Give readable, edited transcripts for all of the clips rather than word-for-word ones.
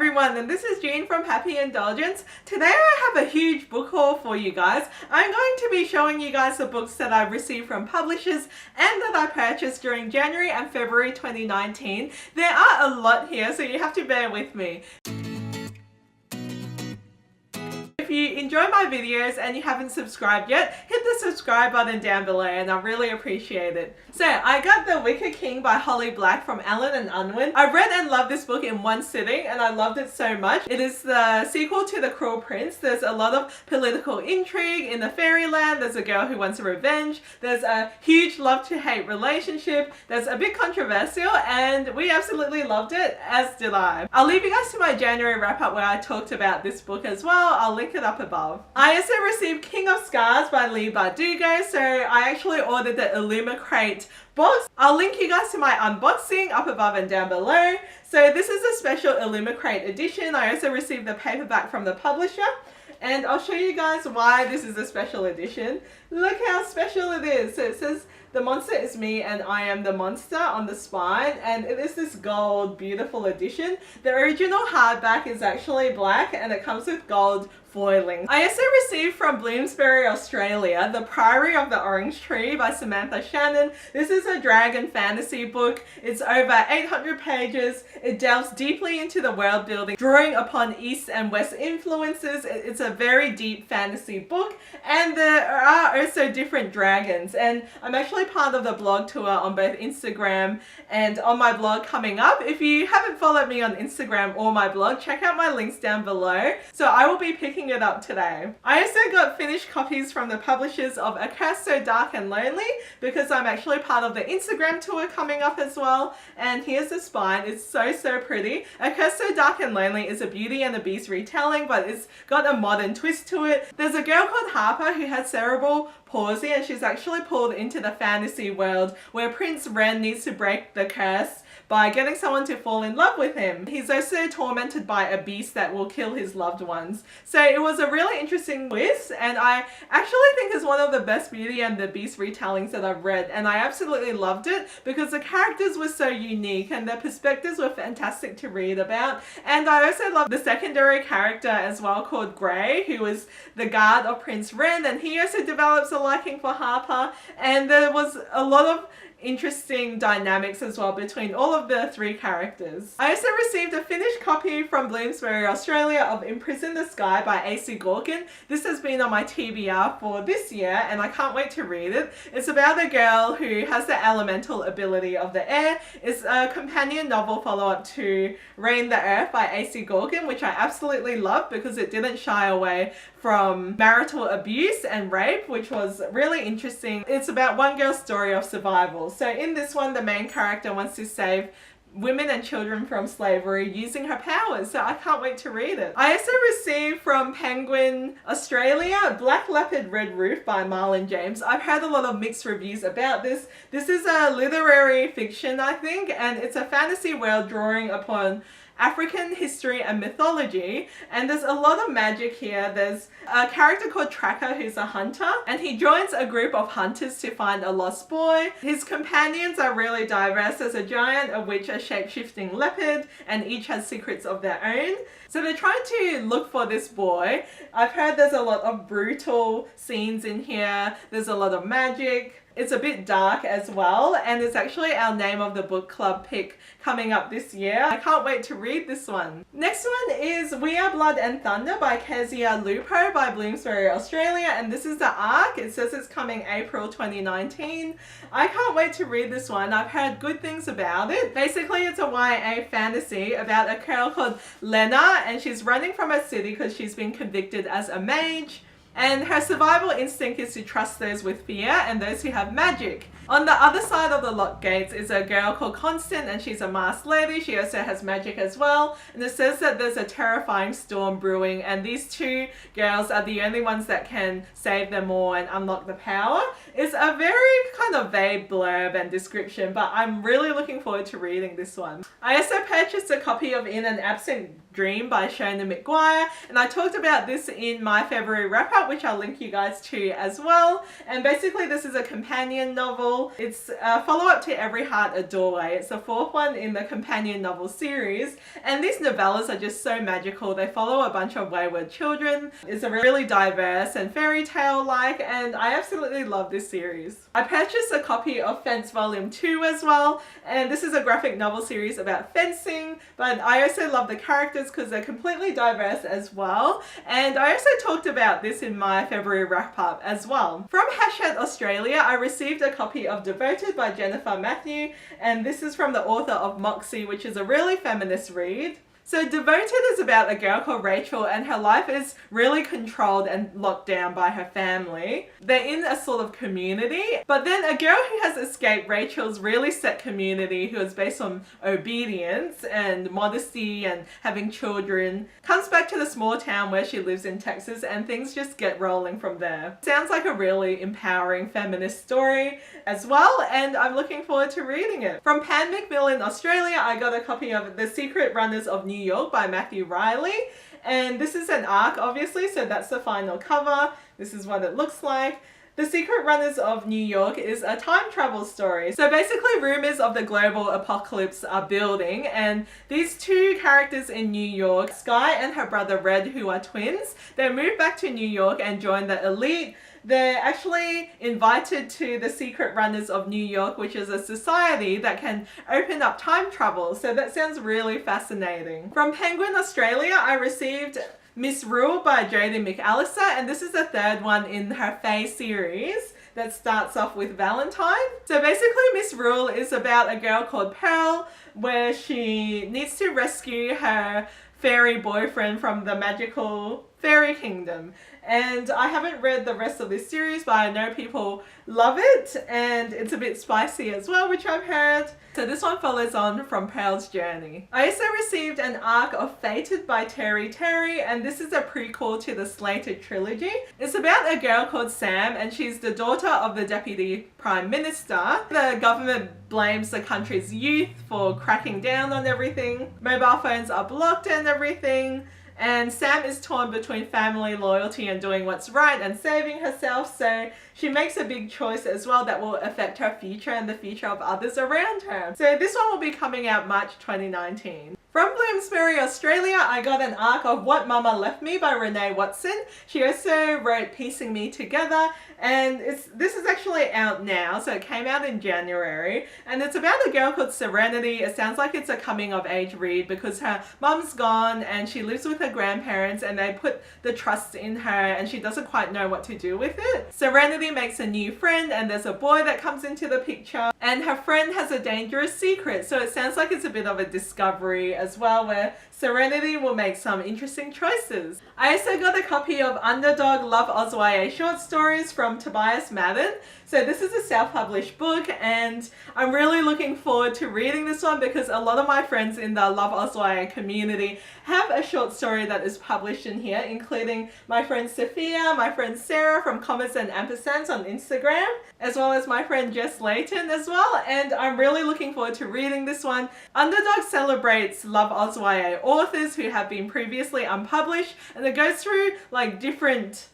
everyone, and this is Jean from Happy Indulgence. Today I have a huge book haul for you guys. I'm going to be showing you guys the books that I've received from publishers and that I purchased during January and February 2019. There are a lot here, so you have to bear with me. If you enjoy my videos and you haven't subscribed yet, hit the subscribe button down below and I really appreciate it. So I got The Wicked King by Holly Black from Allen and Unwin. I read and loved this book in one sitting and I loved it so much. It is the sequel to The Cruel Prince. There's a lot of political intrigue in the fairyland. There's a girl who wants revenge. There's a huge love to hate relationship. There's a bit controversial and we absolutely loved it, as did I. I'll leave you guys to my January wrap up where I talked about this book as well. I'll link it up above. I also received King of Scars by Leigh Bardugo, so I actually ordered the Illumicrate box. I'll link you guys to my unboxing up above and down below. So this is a special Illumicrate edition. I also received the paperback from the publisher. And I'll show you guys why this is a special edition. Look how special it is. So it says, "The monster is me and I am the monster" on the spine, and it is this gold beautiful edition. The original hardback is actually black and it comes with gold foiling. I also received from Bloomsbury, Australia, The Priory of the Orange Tree by Samantha Shannon. This is a dragon fantasy book. It's over 800 pages. It delves deeply into the world building, drawing upon East and West influences. It's a very deep fantasy book, and there are also different dragons, and I'm actually part of the blog tour on both Instagram and on my blog coming up. If you haven't followed me on Instagram or my blog, check out my links down below. So I will be picking it up today. I also got finished copies from the publishers of A Curse So Dark and Lonely because I'm actually part of the Instagram tour coming up as well. And here's the spine. It's so pretty. A Curse So Dark and Lonely is a Beauty and the Beast retelling, but it's got a modern twist to it. There's a girl called Harper who has cerebral palsy and she's actually pulled into the fantasy world where Prince Ren needs to break the curse by getting someone to fall in love with him. He's also tormented by a beast that will kill his loved ones. So it was a really interesting twist, and I actually think it's one of the best Beauty and the Beast retellings that I've read, and I absolutely loved it because the characters were so unique and their perspectives were fantastic to read about. And I also loved the secondary character as well called Grey, who was the guard of Prince Ren, and he also develops a liking for Harper, and there was a lot of interesting dynamics as well between all of the three characters. I also received a finished copy from Bloomsbury, Australia of Imprison the Sky by A.C. Gorkin. This has been on my TBR for this year and I can't wait to read it. It's about a girl who has the elemental ability of the air. It's a companion novel follow-up to Reign the Earth by A.C. Gorkin, which I absolutely loved because it didn't shy away from marital abuse and rape, which was really interesting. It's about one girl's story of survival. So in this one, the main character wants to save women and children from slavery using her powers, so I can't wait to read it. I also received from Penguin Australia Black Leopard Red Roof by Marlon James. I've heard a lot of mixed reviews about this. This is a literary fiction, I think, and it's a fantasy world drawing upon African history and mythology, and there's a lot of magic here. There's a character called Tracker who's a hunter, and he joins a group of hunters to find a lost boy. His companions are really diverse. There's a giant, a witch, a shape-shifting leopard, and each has secrets of their own. So they're trying to look for this boy. I've heard there's a lot of brutal scenes in here. There's a lot of magic. It's a bit dark as well, and it's actually our Name of the Book Club pick coming up this year. I can't wait to read this one. Next one is We Are Blood and Thunder by Kezia Lupo by Bloomsbury, Australia, and this is the ARC. It says it's coming April 2019. I can't wait to read this one. I've heard good things about it. Basically, it's a YA fantasy about a girl called Lena, and she's running from a city because she's been convicted as a mage. And her survival instinct is to trust those with fear and those who have magic. On the other side of the locked gates is a girl called Constant, and she's a masked lady. She also has magic as well. And it says that there's a terrifying storm brewing, and these two girls are the only ones that can save them all and unlock the power. It's a very kind of vague blurb and description, but I'm really looking forward to reading this one. I also purchased a copy of In an Absent Dream by Shona McGuire, and I talked about this in my February wrap-up Wattpad, which I'll link you guys to as well. And basically this is a companion novel. It's a follow-up to Every Heart a Doorway. It's the fourth one in the companion novel series. And these novellas are just so magical. They follow a bunch of wayward children. It's a really diverse and fairy tale-like, and I absolutely love this series. I purchased a copy of Fence Volume 2 as well, and this is a graphic novel series about fencing, but I also love the characters because they're completely diverse as well. And I also talked about this in my February wrap-up as well. From Hachette Australia, I received a copy of Devoted by Jennifer Matthew, and this is from the author of Moxie, which is a really feminist read. So Devoted is about a girl called Rachel, and her life is really controlled and locked down by her family. They're in a sort of community, but then a girl who has escaped Rachel's really set community, who is based on obedience and modesty and having children, comes back to the small town where she lives in Texas, and things just get rolling from there. Sounds like a really empowering feminist story as well, and I'm looking forward to reading it. From Pan Macmillan Australia, I got a copy of The Secret Runners of New York by Matthew Riley, and this is an arc obviously, so that's the final cover. This is what it looks like. The Secret Runners of New York is a time travel story. So basically rumors of the global apocalypse are building, and these two characters in New York, Sky and her brother Red, who are twins, they move back to New York and join the elite. They're actually invited to the Secret Runners of New York, which is a society that can open up time travel. So that sounds really fascinating. From Penguin Australia, I received Miss Rule by Jodie McAllister, and this is the third one in her Fae series that starts off with Valentine. So basically Miss Rule is about a girl called Pearl, where she needs to rescue her fairy boyfriend from the magical fairy kingdom. And I haven't read the rest of this series, but I know people love it, and it's a bit spicy as well, which I've heard. So this one follows on from Pearl's journey. I also received an arc of Fated by Terry Terry, and this is a prequel to the Slated trilogy. It's about a girl called Sam, and she's the daughter of the Deputy Prime Minister. The government blames the country's youth for cracking down on everything. Mobile phones are blocked and everything. And Sam is torn between family loyalty and doing what's right and saving herself, so she makes a big choice as well that will affect her future and the future of others around her. So this one will be coming out March 2019. From Bloomsbury, Australia, I got an arc of What Mama Left Me by Renee Watson. She also wrote Piecing Me Together, and this is actually out now, so it came out in January, and it's about a girl called Serenity. It sounds like it's a coming of age read because her mum's gone and she lives with her grandparents, and they put the trust in her and she doesn't quite know what to do with it. Serenity makes a new friend, and there's a boy that comes into the picture, and her friend has a dangerous secret, so it sounds like it's a bit of a discovery as well, where Serenity will make some interesting choices. I also got a copy of Underdog Love Oz YA short stories from Tobias Madden. So this is a self-published book, and I'm really looking forward to reading this one because a lot of my friends in the Love Oz YA community have a short story that is published in here, including my friend Sophia, my friend Sarah from Commas and Ampersands on Instagram, as well as my friend Jess Layton as well, and I'm really looking forward to reading this one. Underdog celebrates Love Oz YA authors who have been previously unpublished, and it goes through like different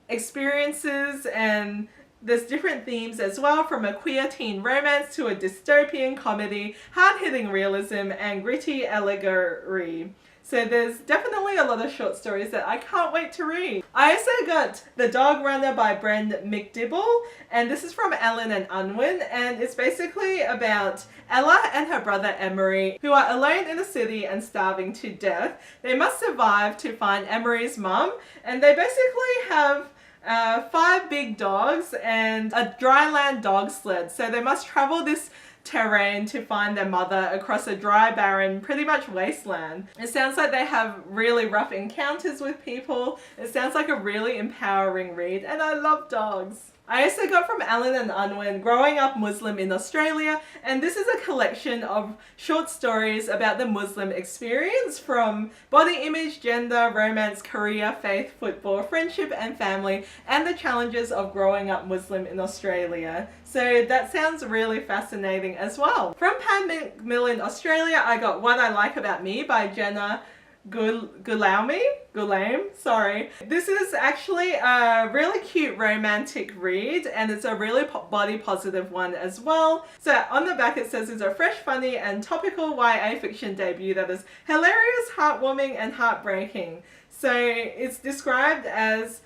experiences, and there's different themes as well, from a queer teen romance to a dystopian comedy, hard-hitting realism, and gritty allegory. So there's definitely a lot of short stories that I can't wait to read. I also got The Dog Runner by Bren McDibble, and this is from Ellen and Unwin, and it's basically about Ella and her brother Emery, who are alone in a city and starving to death. They must survive to find Emery's mum, and they basically have 5 big dogs and a dryland dog sled. So they must travel this terrain to find their mother across a dry, barren, pretty much wasteland. It sounds like they have really rough encounters with people. It sounds like a really empowering read, and I love dogs. I also got from Alan and Unwin Growing Up Muslim in Australia, and this is a collection of short stories about the Muslim experience, from body image, gender, romance, career, faith, football, friendship and family, and the challenges of growing up Muslim in Australia. So that sounds really fascinating as well. From Pan Macmillan Australia, I got What I Like About Me by Jenna Gulaumi. Gulaim, sorry. This is actually a really cute romantic read, and it's a really body positive one as well. So on the back it says it's a fresh, funny and topical YA fiction debut that is hilarious, heartwarming and heartbreaking. So it's described as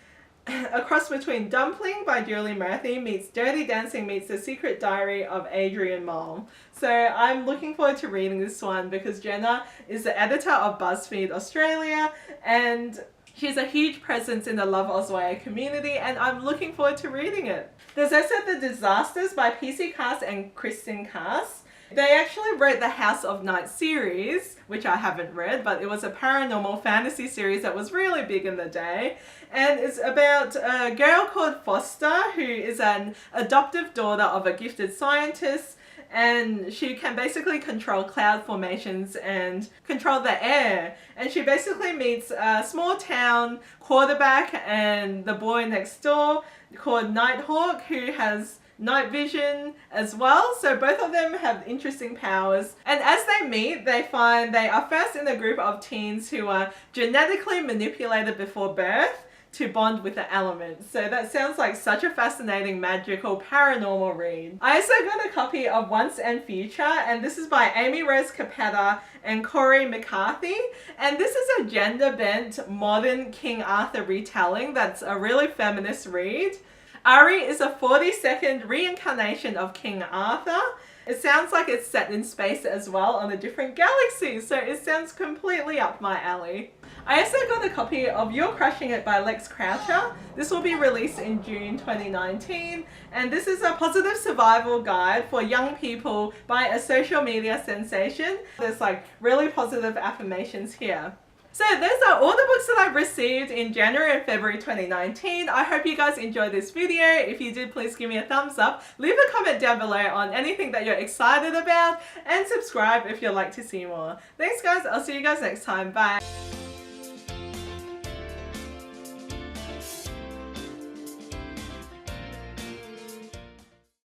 a cross between Dumpling by Julie Murphy meets Dirty Dancing meets The Secret Diary of Adrian Mole. So I'm looking forward to reading this one because Jenna is the editor of BuzzFeed Australia and she's a huge presence in the Love Oz YA community, and I'm looking forward to reading it. There's also The Disasters by PC Cass and Kristen Cass. They actually wrote the House of Night series, which I haven't read, but it was a paranormal fantasy series that was really big in the day. And it's about a girl called Foster who is an adoptive daughter of a gifted scientist, and she can basically control cloud formations and control the air. And she basically meets a small town quarterback and the boy next door called Nighthawk who has night vision as well, so both of them have interesting powers. And as they meet, they find they are first in a group of teens who are genetically manipulated before birth to bond with the elements. So that sounds like such a fascinating, magical, paranormal read. I also got a copy of Once and Future, and this is by Amy Rose Capetta and Corey McCarthy. And this is a gender-bent, modern King Arthur retelling that's a really feminist read. Ari is a 42nd reincarnation of King Arthur. It sounds like it's set in space as well on a different galaxy, so it sounds completely up my alley. I also got a copy of You're Crushing It by Lex Croucher. This will be released in June 2019, and this is a positive survival guide for young people by a social media sensation. There's like really positive affirmations here. So those are all the books that I've received in January and February 2019. I hope you guys enjoyed this video. If you did, please give me a thumbs up. Leave a comment down below on anything that you're excited about and subscribe if you'd like to see more. Thanks guys, I'll see you guys next time. Bye.